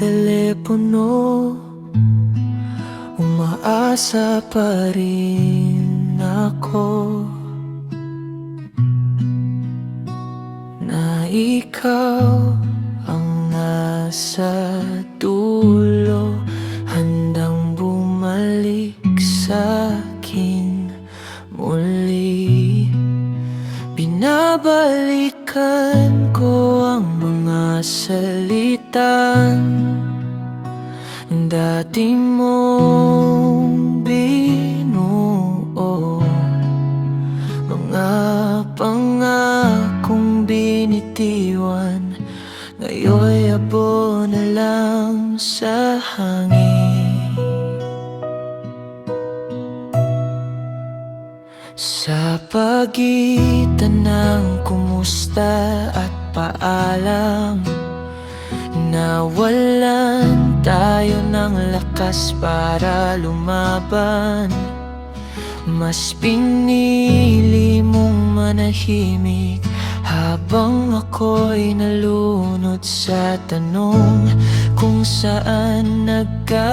telepono, umaasa pa rin ako na ikaw ang nasa dulo, handang bumalik sa'kin muli. Binabalikan ko ang mga salitang dati mong binuo, mga pangakong binitiwan, ngayon'y abo na lang sa hangin. Sa pagitan ng kumusta at paalam, nawalan tayo ng lakas para lumaban. Mas pinili mong manahimik habang ako'y nalunod sa tanong kung saan nagkamali